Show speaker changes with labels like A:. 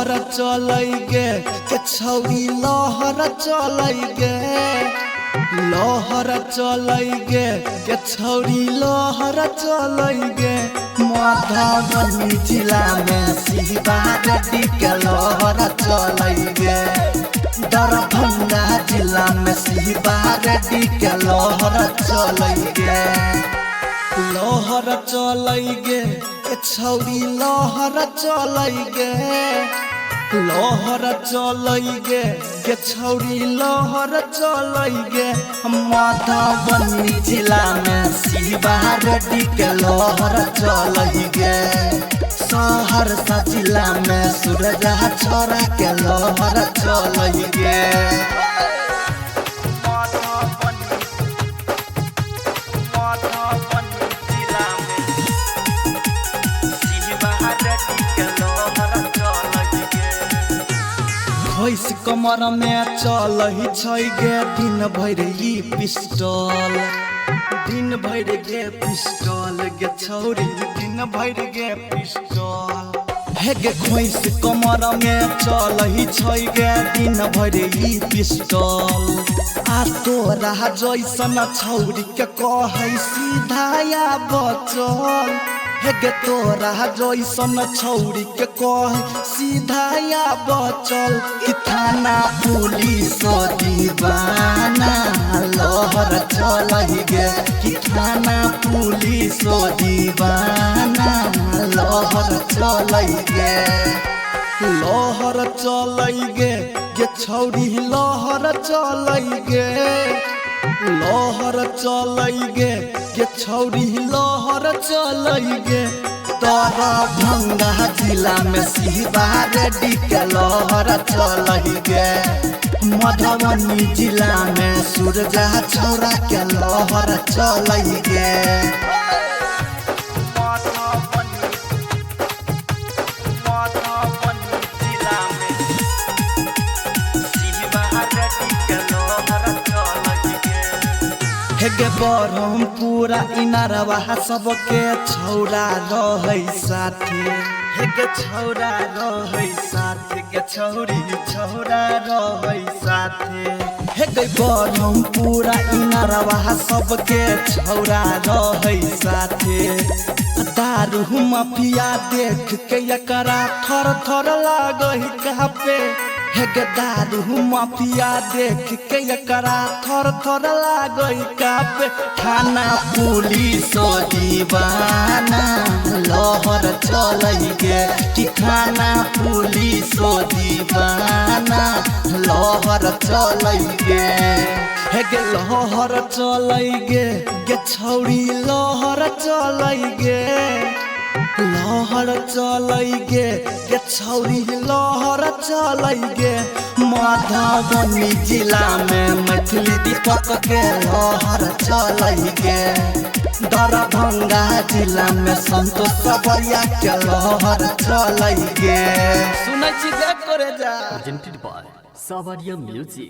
A: लहर चलै गे के छौरी लहर चलै गे लहर चलै गे के छौरी लहर चलै गे मधुबनी जिला में शिवारेड्डी के लहर चलै गे दरभंगा जिला में शिवारेड्डी के लहर चलै गे लहर चलै गे के छौरी लहर चलै गे लहर चलै गे के छौरी लहर चलै गे मधुबनी जिला में शिवारेड्डी के लहर चलै गे सहरसा जिला में सूरजा छोरा के लहर चलै गे भैंस कमर में चलही छै गे दिन भर ई पिस्टल दिन भर गे पिस्टल गे छौरी दिन भर गे पिस्टल हे गे भैंस कमर में चलही छै गे दिन भर ई पिस्टल आ तोरा जैसन छौरी के कहै सीधा या बचल हे गे तोरा जैसन छौरी के कह सीधा या बचल कि थाना पुलिस दीवाना लहर चलै गे कि थाना पुलिस दीवाना लहर चलै गे लहर चलै गे के छौरी लहर चलै गे लहर चलै गे के छौरी लहर चलै गे दरभंगा जिला में शिवारेड्डी के लहर चलै गे मधुबनी जिला में सूरजा छोरा के लहर चलै गे हे गे ब्रह्मपुरा इनारवा सबके छौरा रहै साथे हे गे छौरा रहै साथे गे छौरी छौरा रहै साथे हे गे ब्रह्मपुरा इनारवा सबके छौरा रहै साथे दारू माफिया देख के एकरा थर थर लागै कापे हे गे दारू माफिया देख के एकरा थर थर लागै कापे थाना पुलिस दीवाना लहर चलै गे कि थाना पुलिस दीवाना लहर चलै गे हे गे लहर चलै गे गे छौरी लहर चलै गे लहर चलै गे के छौरी लहर चलै गे मधुबनी जिला में मैथिली दीपक के लहर चलै गे दरभंगा जिला में संतोष सबरिया के लहर चलै गे सुनै छी देख करे जा
B: presented by Savaria Music।